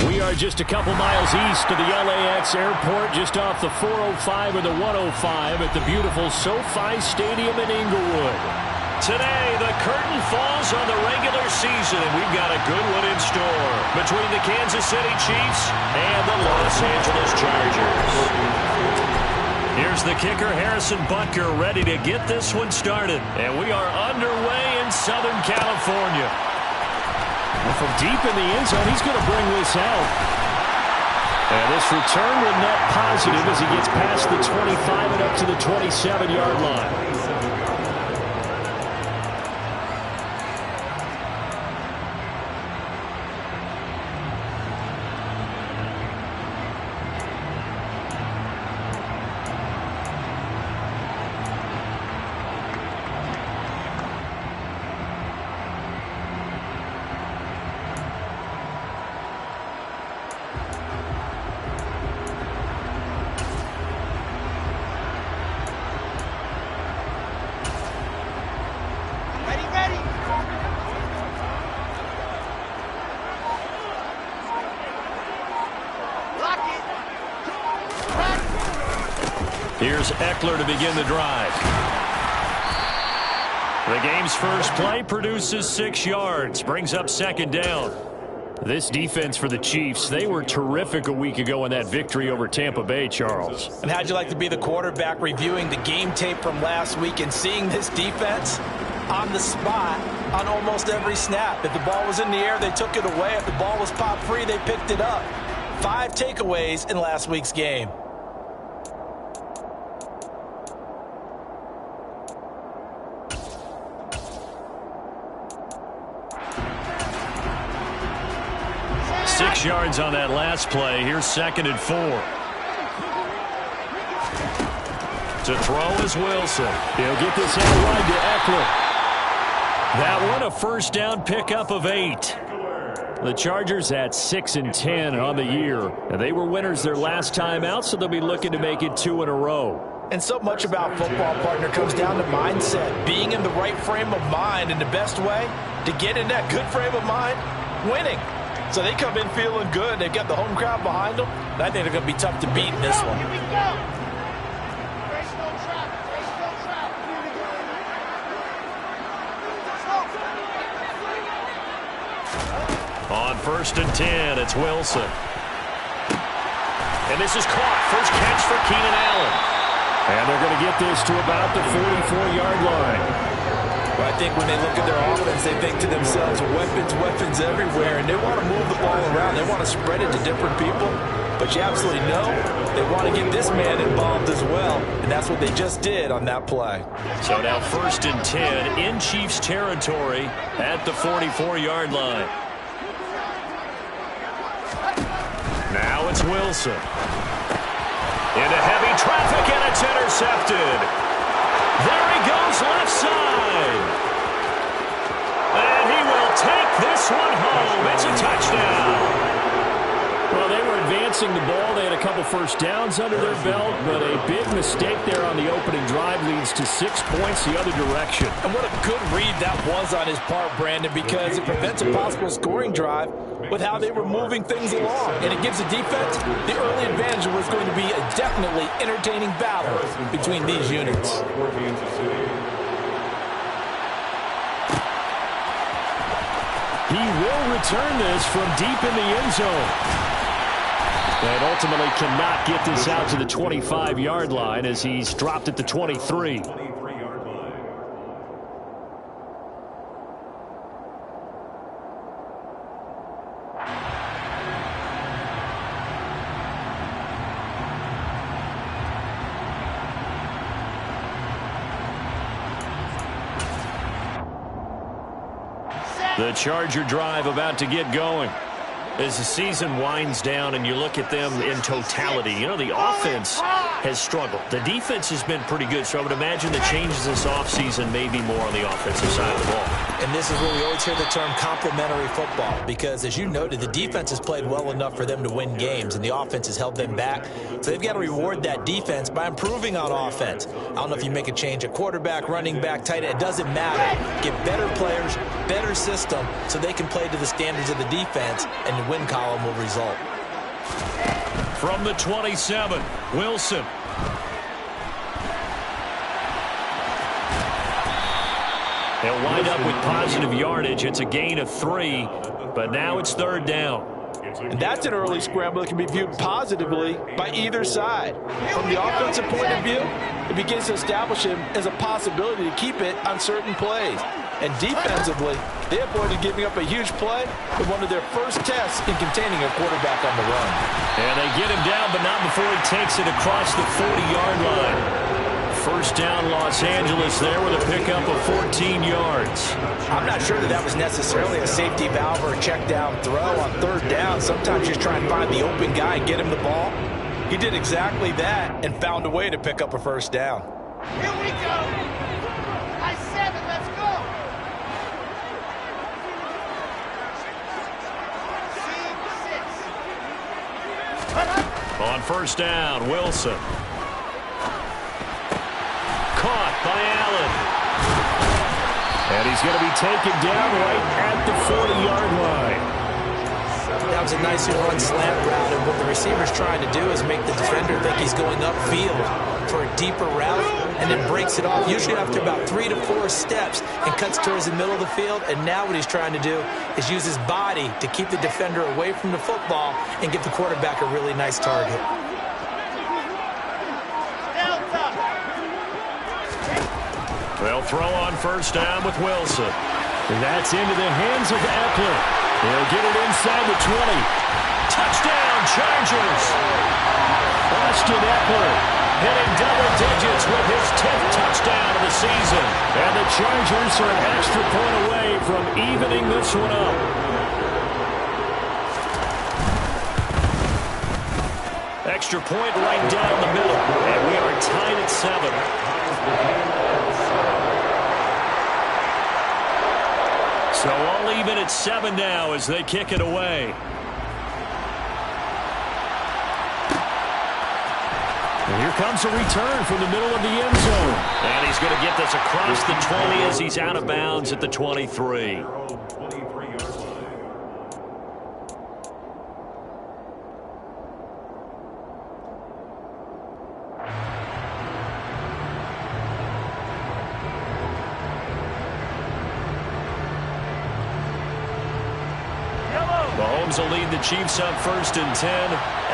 We are just a couple miles east of the LAX airport, just off the 405 or the 105 at the beautiful SoFi Stadium in Inglewood. Today, the curtain falls on the regular season, and we've got a good one in store between the Kansas City Chiefs and the Los Angeles Chargers. Here's the kicker, Harrison Butker, ready to get this one started. And we are underway in Southern California. And from deep in the end zone, he's going to bring this out. And this return will net positive as he gets past the 25 and up to the 27-yard line. Here's Eckler to begin the drive. The game's first play produces 6 yards, brings up second down. This defense for the Chiefs, they were terrific a week ago in that victory over Tampa Bay, Charles. And how'd you like to be the quarterback reviewing the game tape from last week and seeing this defense on the spot on almost every snap? If the ball was in the air, they took it away. If the ball was pop free, they picked it up. 5 takeaways in last week's game. Yards on that last play. Here's 2nd and 4. To throw is Wilson. He'll get this out wide to Eckler. That one a first down pickup of 8. The Chargers at 6 and 10 on the year. And they were winners their last time out, so they'll be looking to make it 2 in a row. And so much about football, partner, comes down to mindset. Being in the right frame of mind, and the best way to get in that good frame of mind, winning. So they come in feeling good. They've got the home crowd behind them. And I think they're going to be tough to beat in this one. Here we go. On 1st and 10, it's Wilson. And this is caught. First catch for Keenan Allen. And they're going to get this to about the 44-yard line. Well, I think when they look at their offense, they think to themselves, weapons everywhere, and they want to move the ball around. They want to spread it to different people. But you absolutely know they want to get this man involved as well, and that's what they just did on that play. So now 1st and 10 in Chiefs territory at the 44-yard line. Now it's Wilson. Into heavy traffic, and it's intercepted. There he goes, left side. And he will take this one home. It's a touchdown. Well, they were advancing the ball. They had a couple first downs under their belt, but a big mistake there on the opening drive leads to 6 points the other direction. And what a good read that was on his part, Brandon, because it prevents a possible scoring drive with how they were moving things along. And it gives the defense the early advantage. Was going to be a definitely entertaining battle between these units. He will return this from deep in the end zone. And ultimately cannot get this out to the 25-yard line as he's dropped at the 23. The Charger drive about to get going. As the season winds down and you look at them in totality, you know, the offense has struggled. The defense has been pretty good, so I would imagine the changes this offseason may be more on the offensive side of the ball. And this is where we always hear the term complementary football, because as you noted, the defense has played well enough for them to win games, and the offense has held them back. So they've got to reward that defense by improving on offense. I don't know if you make a change at quarterback, running back, tight end. It doesn't matter. Get better players, better system, so they can play to the standards of the defense and the win column will result. From the 27, Wilson. They'll wind up with positive yardage. It's a gain of 3, but now it's 3rd down. And that's an early scramble that can be viewed positively by either side. From the offensive point of view, it begins to establish him as a possibility to keep it on certain plays. And defensively, they avoided giving up a huge play with one of their first tests in containing a quarterback on the run. And they get him down, but not before he takes it across the 40-yard line. First down, Los Angeles there with a pickup of 14 yards. I'm not sure that was necessarily a safety valve or a check down throw on 3rd down. Sometimes you just try and find the open guy and get him the ball. He did exactly that and found a way to pick up a first down. Here we go. I 7, let's go. On first down, Wilson. Caught by Allen. And he's going to be taken down right at the 40-yard line. That was a nicely run slant route, and what the receiver's trying to do is make the defender think he's going upfield for a deeper route, and then breaks it off, usually after about 3 to 4 steps, and cuts towards the middle of the field. And now what he's trying to do is use his body to keep the defender away from the football and give the quarterback a really nice target. They'll throw on first down with Wilson. And that's into the hands of Eckler. They'll get it inside the 20. Touchdown, Chargers! Austin Eckler hitting double digits with his 10th touchdown of the season. And the Chargers are an extra point away from evening this one up. Extra point right down the middle. And we are tied at 7. So all even at 7 now as they kick it away. And here comes a return from the middle of the end zone. And he's going to get this across the 20 as he's out of bounds at the 23. Mahomes will lead the Chiefs up 1st and 10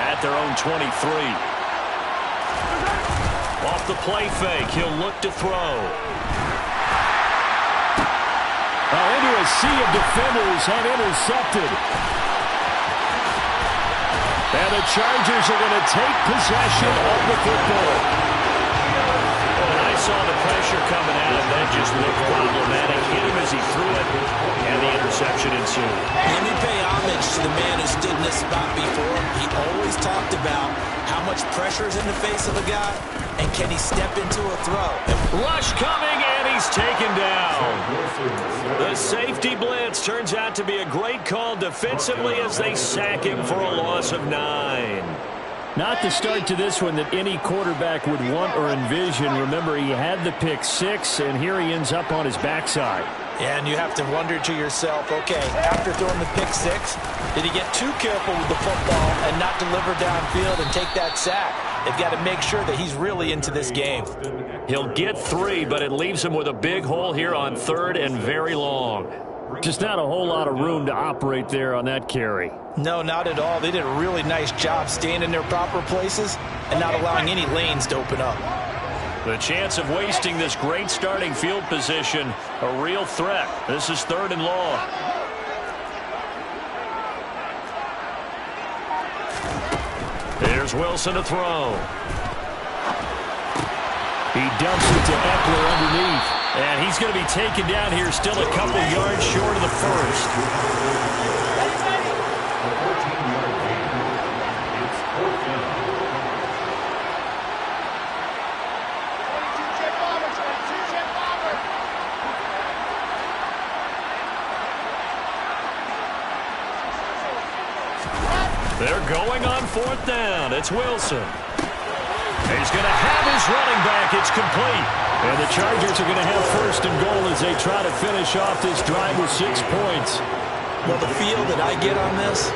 at their own 23. Off the play fake, he'll look to throw. Into a sea of defenders and intercepted. And the Chargers are going to take possession of the football. When I saw the pressure coming at him, that just looked problematic. Hit him as he threw it, and the interception ensued. Let me pay homage to the man who stood in this spot before. He always talked about how much pressure is in the face of a guy, and can he step into a throw. Rush coming, and he's taken down. The safety blitz turns out to be a great call defensively as they sack him for a loss of 9. Not the start to this one that any quarterback would want or envision. Remember, he had the pick 6, and here he ends up on his backside. Yeah, and you have to wonder to yourself, okay, after throwing the pick 6, did he get too careful with the football and not deliver downfield and take that sack? They've got to make sure that he's really into this game. He'll get 3, but it leaves him with a big hole here on 3rd and very long. Just not a whole lot of room to operate there on that carry. No, not at all. They did a really nice job staying in their proper places and not allowing any lanes to open up. The chance of wasting this great starting field position, a real threat. This is 3rd and long. Here's Wilson to throw. He dumps it to Eckler underneath. And he's going to be taken down here, still a couple yards short of the first. They're going on 4th down. It's Wilson. He's going to have his running back. It's complete. And the Chargers are going to have 1st and goal as they try to finish off this drive with 6 points. Well, the feel that I get on this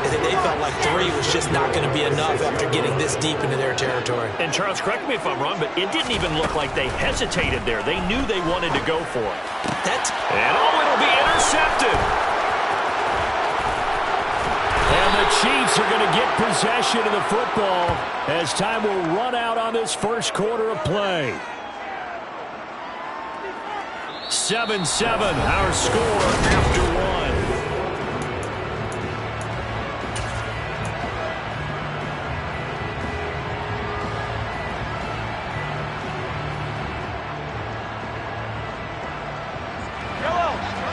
I think they felt like 3 was just not going to be enough after getting this deep into their territory. And Charles, correct me if I'm wrong, but it didn't even look like they hesitated there. They knew they wanted to go for it. It'll be intercepted. And the Chiefs are going to get possession of the football as time will run out on this first quarter of play. 7-7, our score after 1.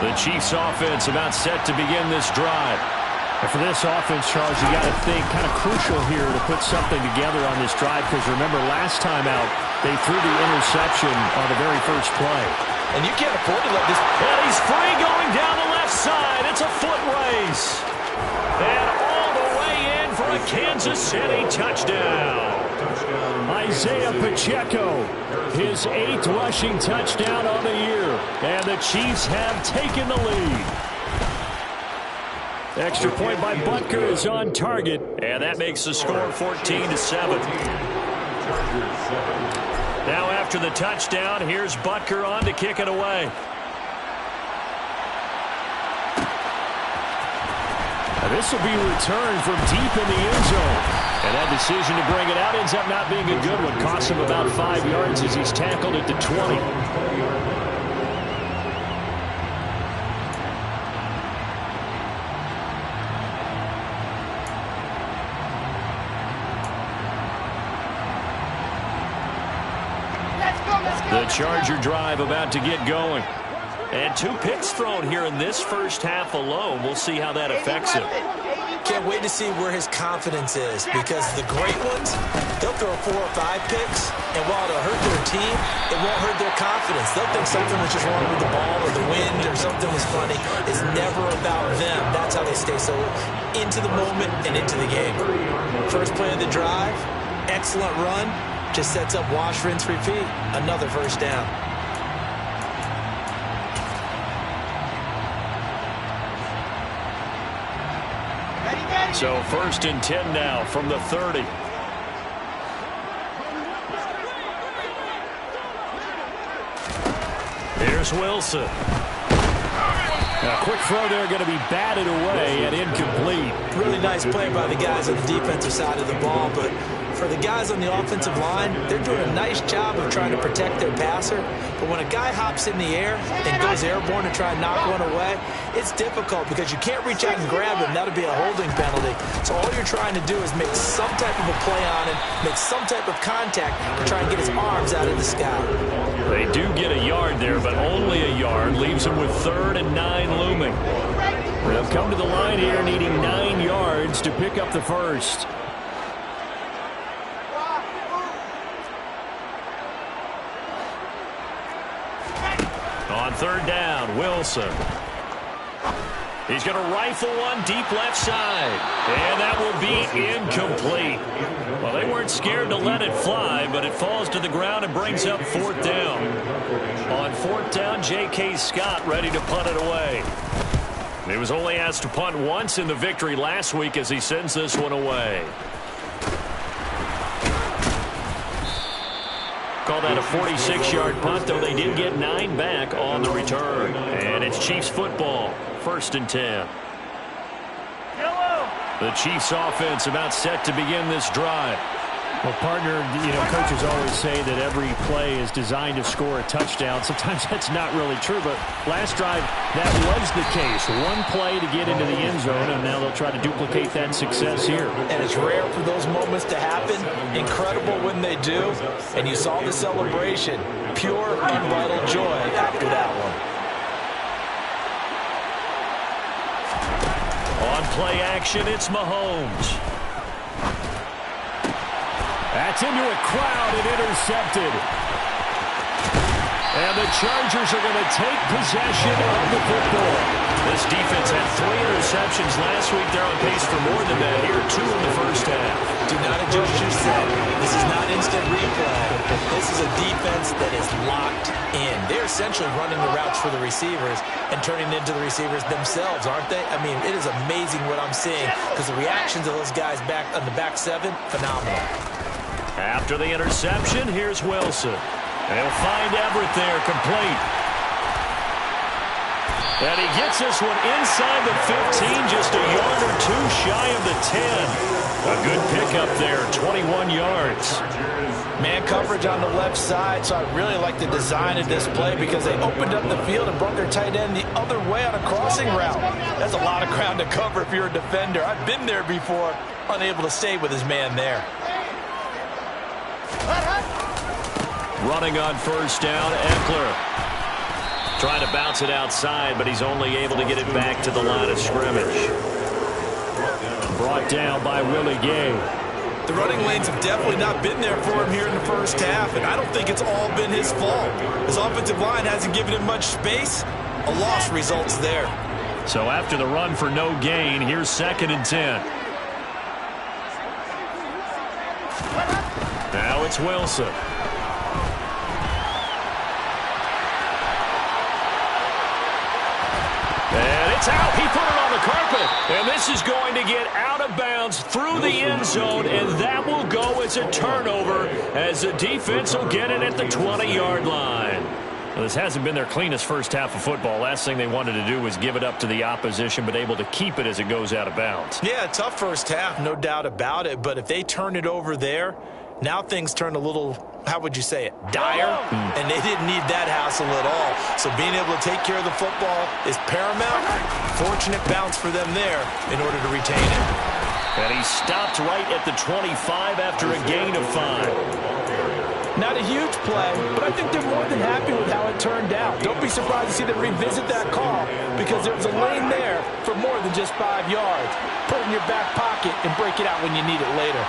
The Chiefs offense about set to begin this drive. And for this offense, Charles, you got to think kind of crucial here to put something together on this drive, because remember last time out they threw the interception on the very first play. And you can't afford to let this... And he's free going down the left side. It's a foot race. And all the way in for a Kansas City touchdown. Isaiah Pacheco, his 8th rushing touchdown on the year. And the Chiefs have taken the lead. Extra point by Butker is on target. And that makes the score 14-7. Now after the touchdown, here's Butker on to kick it away. Now this will be returned from deep in the end zone. And that decision to bring it out ends up not being a good one. Costs him about 5 yards as he's tackled at the 20. The Charger drive about to get going. And 2 picks thrown here in this first half alone. We'll see how that affects him. Can't wait to see where his confidence is, because the great ones, they'll throw 4 or 5 picks, and while it'll hurt their team, it won't hurt their confidence. They'll think something was just wrong with the ball or the wind or something was funny. It's never about them. That's how they stay so into the moment and into the game. First play of the drive, excellent run. Just sets up wash, rinse, repeat. Another first down. So 1st and 10 now from the 30. Here's Wilson. A quick throw there, going to be batted away and incomplete. Really nice play by the guys on the defensive side of the ball, but for the guys on the offensive line, they're doing a nice job of trying to protect their passer. But when a guy hops in the air and goes airborne to try and knock one away, it's difficult because you can't reach out and grab him. That'll be a holding penalty. So all you're trying to do is make some type of a play on him, make some type of contact to try and get his arms out of the sky. They do get a yard there, but only a yard. Leaves them with 3rd and 9 looming. They'll come to the line here needing 9 yards to pick up the first. On 3rd down, Wilson. He's going to rifle one deep left side. And that will be incomplete. Well, they weren't scared to let it fly, but it falls to the ground and brings up 4th down. On 4th down, J.K. Scott ready to punt it away. He was only asked to punt once in the victory last week as he sends this one away. Call that a 46-yard punt, though they did get 9 back on the return. And it's Chiefs football, 1st and 10. The Chiefs offense about set to begin this drive. Well, partner, coaches always say that every play is designed to score a touchdown. Sometimes that's not really true, but last drive, that was the case. One play to get into the end zone, and now they'll try to duplicate that success here. And it's rare for those moments to happen. Incredible when they do. And you saw the celebration. Pure, unbridled joy after that one. On play action, it's Mahomes. That's into a crowd and intercepted. And the Chargers are going to take possession of the football. This defense had 3 interceptions last week. They're on pace for more than that here, 2 in the first half. Do not adjust your set. This is not instant replay. This is a defense that is locked in. They're essentially running the routes for the receivers and turning into the receivers themselves, aren't they? I mean, it is amazing what I'm seeing because the reactions of those guys back on the back 7, phenomenal. After the interception, here's Wilson. They'll find Everett there, complete. And he gets this one inside the 15, just a yard or 2 shy of the 10. A good pickup there, 21 yards. Man coverage on the left side, so I really like the design of this play because they opened up the field and brought their tight end the other way on a crossing route. That's a lot of ground to cover if you're a defender. I've been there before, unable to stay with his man there. Running on first down, Eckler. Trying to bounce it outside, but he's only able to get it back to the line of scrimmage. Brought down by Willie Gay. The running lanes have definitely not been there for him here in the first half, and I don't think it's all been his fault. His offensive line hasn't given him much space. A loss results there. So after the run for no gain, here's 2nd and 10. Now it's Wilson. And it's out. He put it on the carpet. And this is going to get out of bounds through the end zone, and that will go as a turnover as the defense will get it at the 20-yard line. Well, this hasn't been their cleanest first half of football. Last thing they wanted to do was give it up to the opposition, but able to keep it as it goes out of bounds. Yeah, tough first half, no doubt about it. But if they turn it over there, now things turn a little, how would you say it, dire? And they didn't need that hassle at all. So being able to take care of the football is paramount. Fortunate bounce for them there in order to retain it. And he stopped right at the 25 after a gain of 5. Not a huge play, but I think they're more than happy with how it turned out. Don't be surprised to see them revisit that call because there's a lane there for more than just 5 yards. Put it in your back pocket and break it out when you need it later.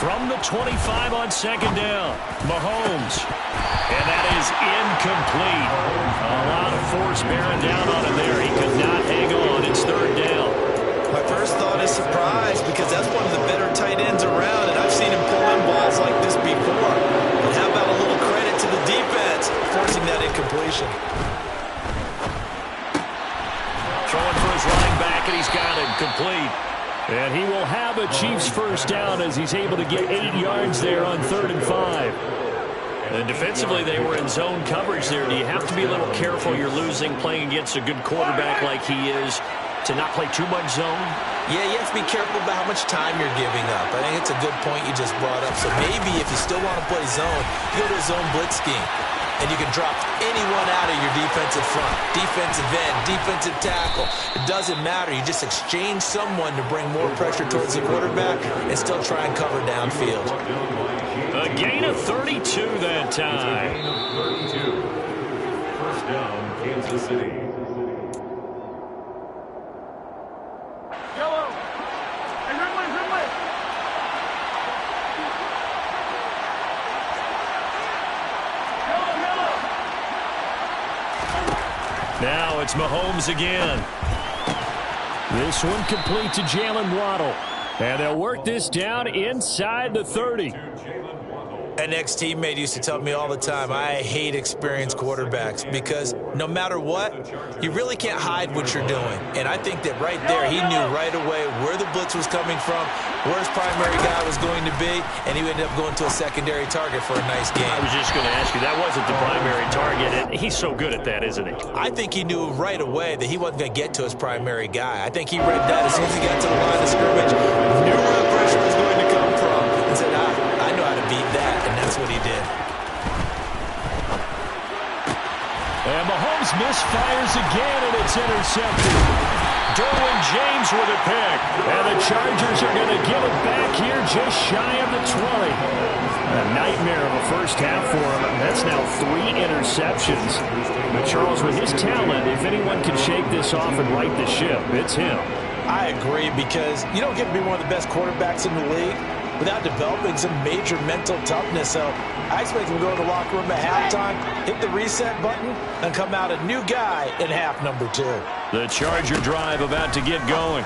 From the 25 on 2nd down, Mahomes. And that is incomplete. A lot of force bearing down on him there. He could not hang on. It's 3rd down. My first thought is surprise because that's one of the better tight ends around, and I've seen him pull in balls like this before. But how about a little credit to the defense forcing that incompletion? Throwing for his running back, and he's got it complete. And he will have a Chiefs first down as he's able to get 8 yards there on 3rd and 5. And defensively, they were in zone coverage there. Do you have to be a little careful? You're losing playing against a good quarterback like he is to not play too much zone? Yeah, you have to be careful about how much time you're giving up. I think it's a good point you just brought up. So maybe if you still want to play zone, you go to a zone blitz scheme. And you can drop anyone out of your defensive front, defensive end, defensive tackle. It doesn't matter. You just exchange someone to bring more pressure towards the quarterback and still try and cover downfield. A gain of 32 that time. 32. First down, Kansas City. Now it's Mahomes again. This one complete to Jalen Waddle. And they'll work this down inside the 30. An ex-teammate used to tell me all the time, I hate experienced quarterbacks because no matter what, you really can't hide what you're doing. And I think that right there, he knew right away where the blitz was coming from, where his primary guy was going to be, and he ended up going to a secondary target for a nice game. I was just going to ask you, that wasn't the primary target, and he's so good at that, isn't he? I think he knew right away that he wasn't going to get to his primary guy. I think he read that as soon as he got to the line of scrimmage, knew where the pressure was going to come from, and said, I know how to beat that, and that's what he did. And Mahomes misfires again, and it's intercepted. Derwin James with a pick. And the Chargers are going to give it back here just shy of the 20. A nightmare of a first half for him. That's now 3 interceptions. But Charles, with his talent, if anyone can shake this off and right the ship, it's him. I agree because you don't get to be one of the best quarterbacks in the league without developing some major mental toughness. So I expect him to go to the locker room at halftime, hit the reset button, and come out a new guy in half number 2. The Charger drive about to get going.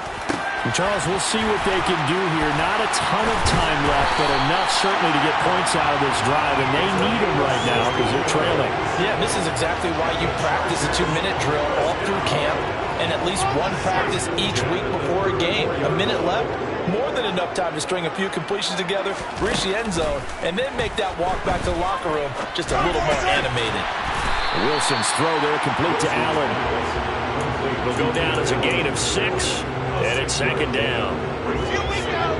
And Charles, we'll see what they can do here. Not a ton of time left, but enough certainly to get points out of this drive, and they need them right now because they're trailing. Yeah, this is exactly why you practice a 2-minute drill all through camp and at least one practice each week before a game. A minute left, more than enough time to string a few completions together, reach the end zone, and then make that walk back to the locker room just a little more animated. Wilson's throw there complete to Allen. Will go down as a gain of 6, and it's second down. Here we go.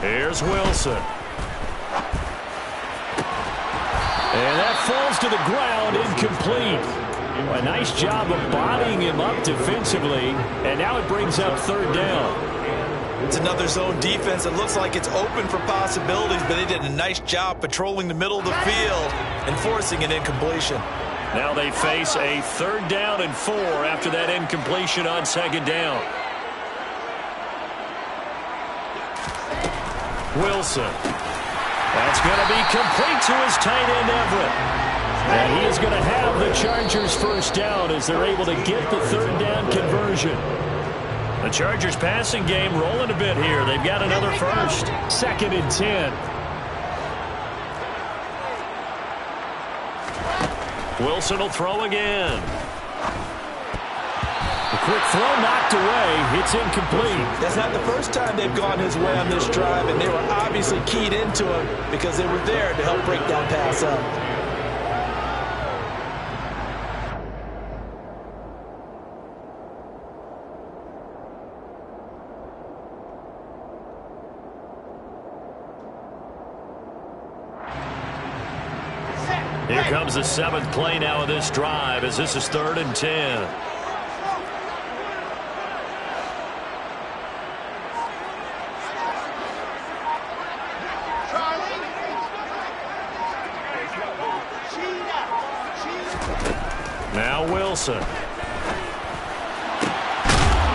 Here's Wilson. And that falls to the ground, incomplete. A nice job of bodying him up defensively, and now it brings up third down. It's another zone defense that looks like it's open for possibilities, but they did a nice job patrolling the middle of the field and forcing an incompletion. Now they face a third down and 4 after that incompletion on second down. Wilson. That's going to be complete to his tight end, Everett. And he is going to have the Chargers first down as they're able to get the third down conversion. The Chargers passing game rolling a bit here. They've got another first. Second and 10. Wilson will throw again. The quick throw knocked away. It's incomplete. That's not the first time they've gone his way on this drive, and they were obviously keyed into him because they were there to help break that pass up. Here comes the 7th play now of this drive as this is third and 10. Now Wilson.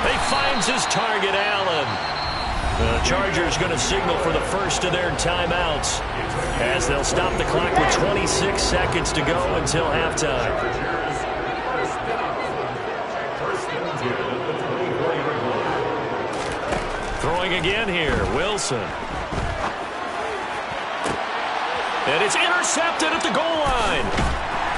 He finds his target, Allen. The Chargers going to signal for the first of their timeouts as they'll stop the clock with 26 seconds to go until halftime. Throwing again here, Wilson. And it's intercepted at the goal line.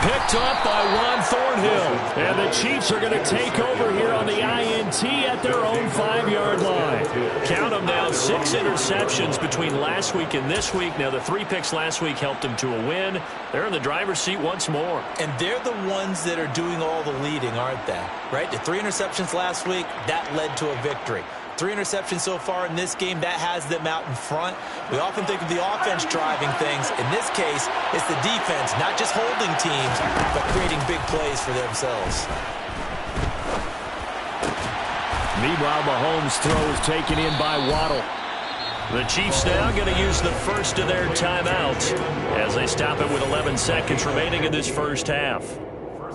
Picked up by Juan Thornhill. And the Chiefs are going to take over here on the INT at their own 5-yard line. Count them now, 6 interceptions between last week and this week. Now, the 3 picks last week helped them to a win. They're in the driver's seat once more. And they're the ones that are doing all the leading, aren't they? Right? The 3 interceptions last week, that led to a victory. 3 interceptions so far in this game, that has them out in front. We often think of the offense driving things. In this case, it's the defense, not just holding teams, but creating big plays for themselves. Meanwhile, Mahomes' throw is taken in by Waddle. The Chiefs now going to use the first of their timeouts as they stop it with 11 seconds remaining in this first half.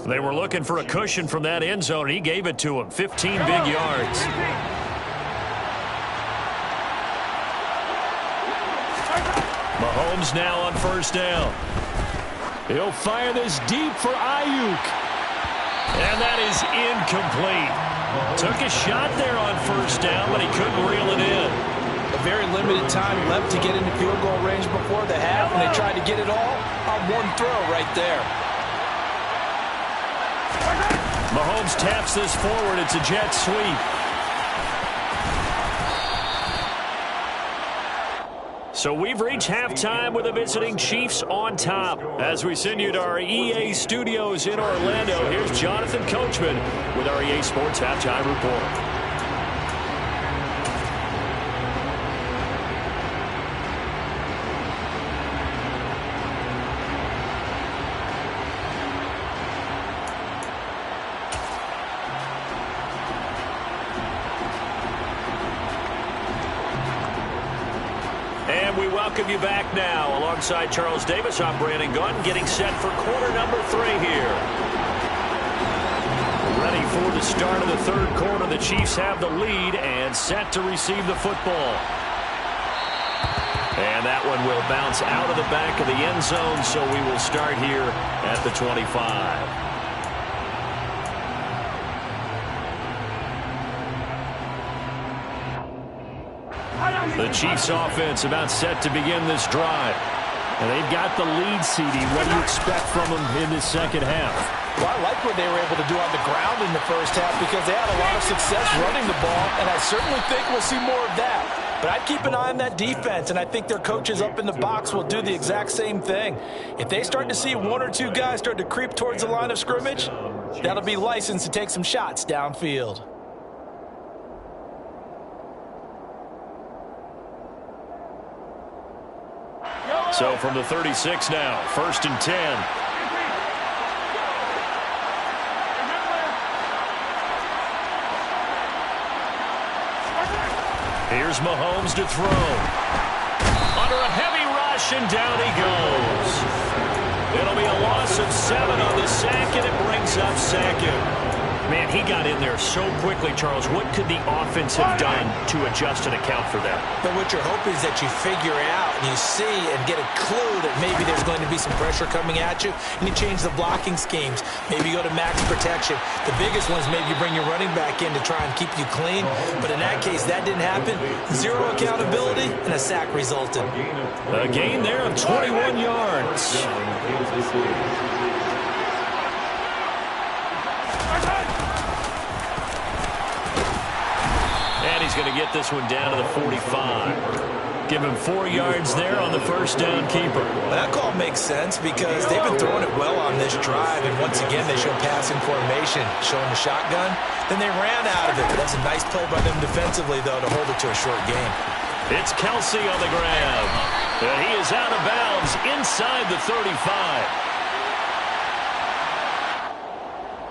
They were looking for a cushion from that end zone. He gave it to them, 15 big yards. Mahomes now on first down. He'll fire this deep for Ayuk. And that is incomplete. Took a shot there on first down, but he couldn't reel it in. A very limited time left to get into field goal range before the half, and they tried to get it all on one throw right there. Mahomes taps this forward. It's a jet sweep. So we've reached halftime with the visiting Chiefs on top. As we send you to our EA studios in Orlando, here's Jonathan Coachman with our EA Sports Halftime Report. We welcome you back now. Alongside Charles Davis, I'm Brandon Gunn, getting set for quarter number 3 here. Ready before the start of the third quarter. The Chiefs have the lead and set to receive the football. And that one will bounce out of the back of the end zone, so we will start here at the 25. The Chiefs offense about set to begin this drive. And they've got the lead, CD. What do you expect from them in this second half? Well, I like what they were able to do on the ground in the first half because they had a lot of success running the ball, and I certainly think we'll see more of that. But I'd keep an eye on that defense, and I think their coaches up in the box will do the exact same thing. If they start to see one or two guys start to creep towards the line of scrimmage, that'll be licensed to take some shots downfield. So from the 36 now, 1st and 10. Here's Mahomes to throw. Under a heavy rush, and down he goes. It'll be a loss of 7 on the sack, and it brings up 2nd. Man, he got in there so quickly, Charles. What could the offense have done to adjust and account for that? But what you're hoping is that you figure out and you see and get a clue that maybe there's going to be some pressure coming at you, and you change the blocking schemes. Maybe you go to max protection. The biggest one is maybe you bring your running back in to try and keep you clean. But in that case, that didn't happen. 0 accountability, and a sack resulted. A gain there of 21 yards. And he's going to get this one down to the 45. Give him 4 yards there on the first down keeper. Well, that call makes sense because they've been throwing it well on this drive, and once again they show passing formation, showing the shotgun. Then they ran out of it. That's a nice play by them defensively, though, to hold it to a short game. It's Kelsey on the grab. And he is out of bounds inside the 35.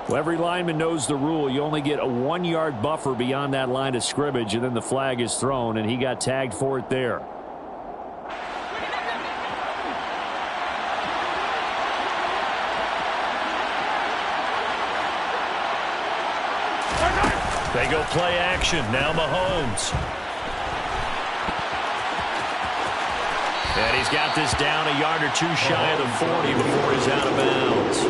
Well, every lineman knows the rule. You only get a 1-yard buffer beyond that line of scrimmage, and then the flag is thrown, and he got tagged for it there. They go play action. Now Mahomes. And he's got this down a yard or two shy of the 40 before he's out of bounds.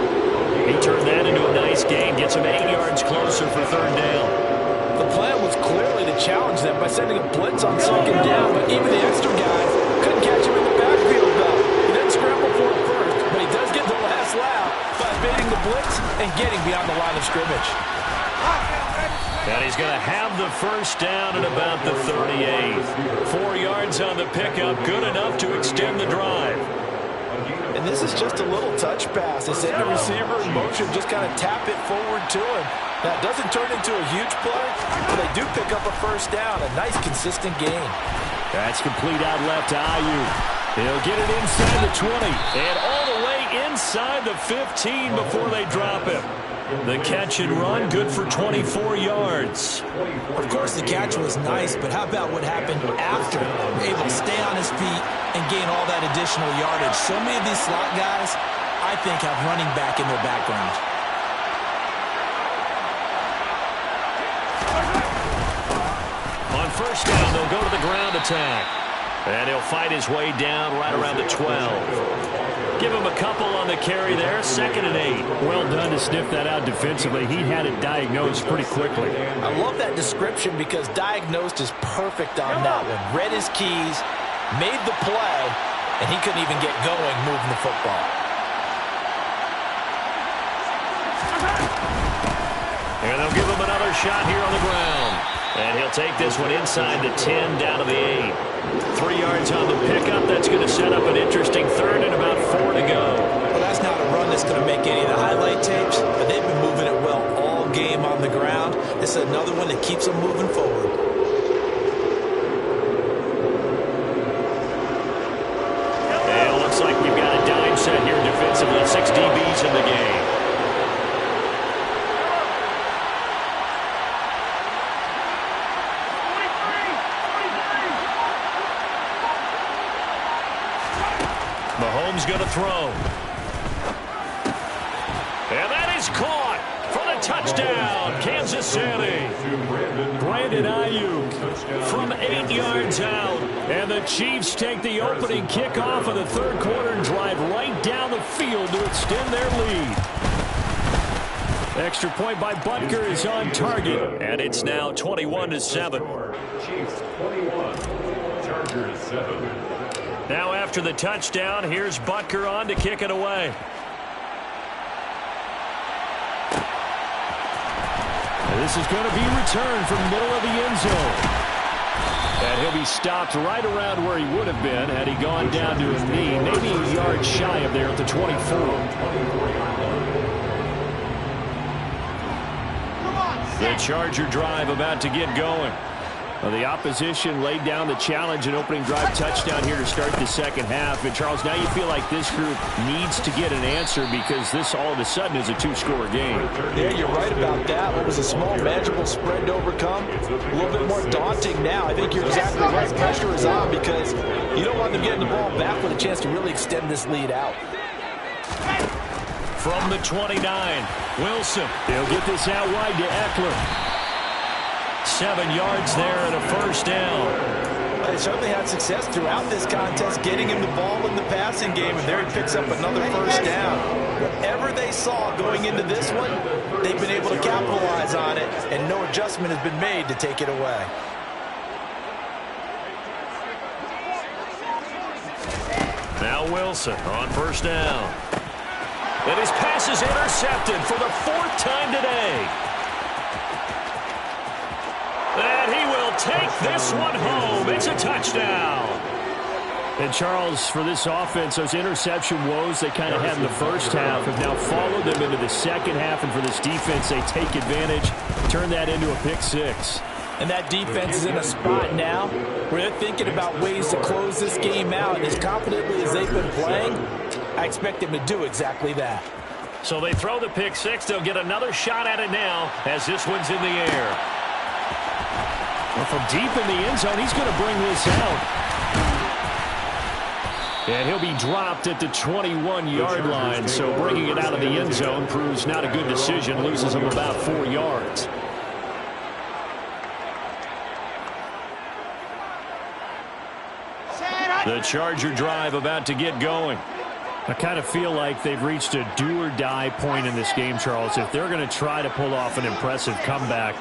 He turned that into a nice gain, gets him 8 yards closer for 3rd down. The plan was clearly to challenge them by sending a blitz on 2nd down, but even the extra guys couldn't catch him in the backfield, though. He didn't scramble for it first, but he does get the last laugh by evading the blitz and getting beyond the line of scrimmage. And he's going to have the first down at about the 38. 4 yards on the pickup, good enough to extend the drive. And this is just a little touch pass. They send the receiver in motion, just kind of tap it forward to him. That doesn't turn into a huge play, but they do pick up a first down. A nice, consistent gain. That's complete out left to Ayuk. He'll get it inside the 20. And all the way inside the 15 before they drop him. The catch and run, good for 24 yards. Of course, the catch was nice, but how about what happened after? Able to stay on his feet and gain all that additional yardage. So many of these slot guys, I think, have running back in their background. On first down, they'll go to the ground attack. And he'll fight his way down right around the 12. Give him a couple on the carry there. 2nd and 8. Well done to sniff that out defensively. He had it diagnosed pretty quickly. I love that description because diagnosed is perfect on that one. Read his keys, made the play, and he couldn't even get going moving the football. And they'll give him another shot here on the ground. And he'll take this one inside the 10 down to the 8. 3 yards on the pickup. That's going to set up an interesting 3rd and about 4 to go. Well, that's not a run that's going to make any of the highlight tapes, but they've been moving it well all game on the ground. This is another one that keeps them moving forward. And it looks like we've got a dime set here defensively. 6 DBs in the game. Mahomes going to throw. And that is caught for the a touchdown, Kansas City. Brandon Ayuk from 8 yards out. And the Chiefs take the opening kickoff of the third quarter and drive right down the field to extend their lead. Extra point by Butker is on target, and it's now 21-7. Chiefs 21, Chargers 7. Now after the touchdown, here's Butker on to kick it away. This is going to be returned from the middle of the end zone. And he'll be stopped right around where he would have been had he gone down to his knee, maybe a yard shy of there at the 24. The Charger drive about to get going. Well, the opposition laid down the challenge and opening drive touchdown here to start the second half. And, Charles, now you feel like this group needs to get an answer because this all of a sudden is a two-score game. Yeah, you're right about that. What was a small, manageable spread to overcome? A little bit more daunting now. I think you're exactly right. Pressure is on because you don't want them getting the ball back with a chance to really extend this lead out. From the 29, Wilson. They'll get this out wide to Eckler. 7 yards there and a first down. They certainly had success throughout this contest getting him the ball in the passing game, and there he picks up another first down. Whatever they saw going into this one, they've been able to capitalize on it, and no adjustment has been made to take it away. Now Wilson on first down. And his pass is intercepted for the 4th time today. And he will take this one home. It's a touchdown. And, Charles, for this offense, those interception woes they kind of had in the first half have now followed them into the second half. And for this defense, they take advantage, turn that into a pick six. And that defense is in a spot now where they're thinking about ways to close this game out. And as confidently as they've been playing, I expect them to do exactly that. So they throw the pick six. They'll get another shot at it now as this one's in the air. Well, from deep in the end zone, he's going to bring this out. And he'll be dropped at the 21-yard line. So bringing it out of the end zone proves not a good decision. Loses him about 4 yards. The Charger drive about to get going. I kind of feel like they've reached a do-or-die point in this game, Charles. If they're going to try to pull off an impressive comeback,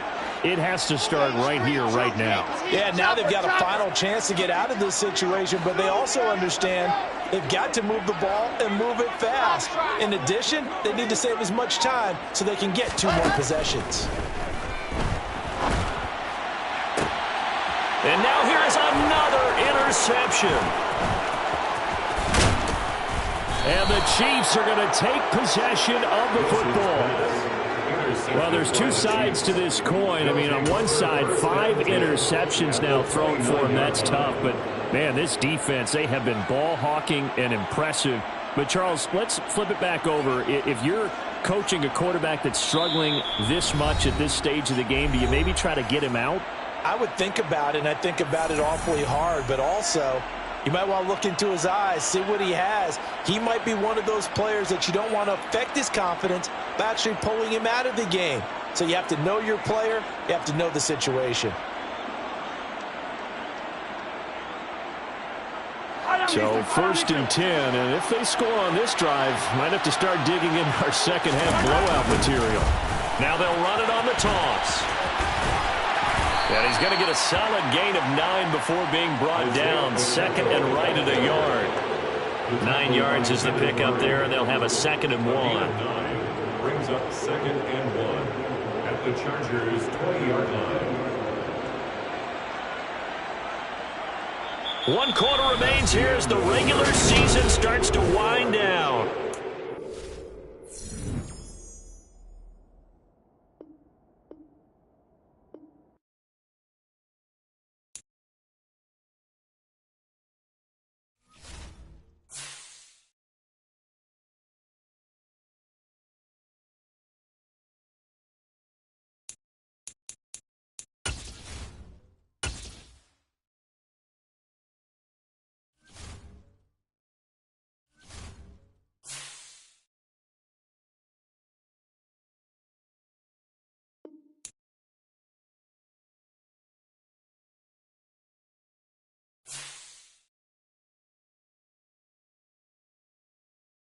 it has to start right here, right now. Yeah, now they've got a final chance to get out of this situation, but they also understand they've got to move the ball and move it fast. In addition, they need to save as much time so they can get 2 more possessions. And now here is another interception. And the Chiefs are going to take possession of the football. Well, there's 2 sides to this coin. I mean, on one side, 5 interceptions now thrown for them. That's tough. But, man, this defense, they have been ball hawking and impressive. But, Charles, let's flip it back over. If you're coaching a quarterback that's struggling this much at this stage of the game, do you maybe try to get him out? I would think about it, and I think about it awfully hard. But also, you might want to look into his eyes, see what he has. He might be one of those players that you don't want to affect his confidence by actually pulling him out of the game. So you have to know your player. You have to know the situation. So 1st and 10, and if they score on this drive, might have to start digging in our second half blowout material. Now they'll run it on the toss. And he's going to get a solid gain of 9 before being brought down. 2nd and right at a yard. 9 yards is the pickup there, and they'll have a 2nd and 1. Brings up 2nd and 1 at the Chargers' 20-yard line. 1 quarter remains here as the regular season starts to wind down.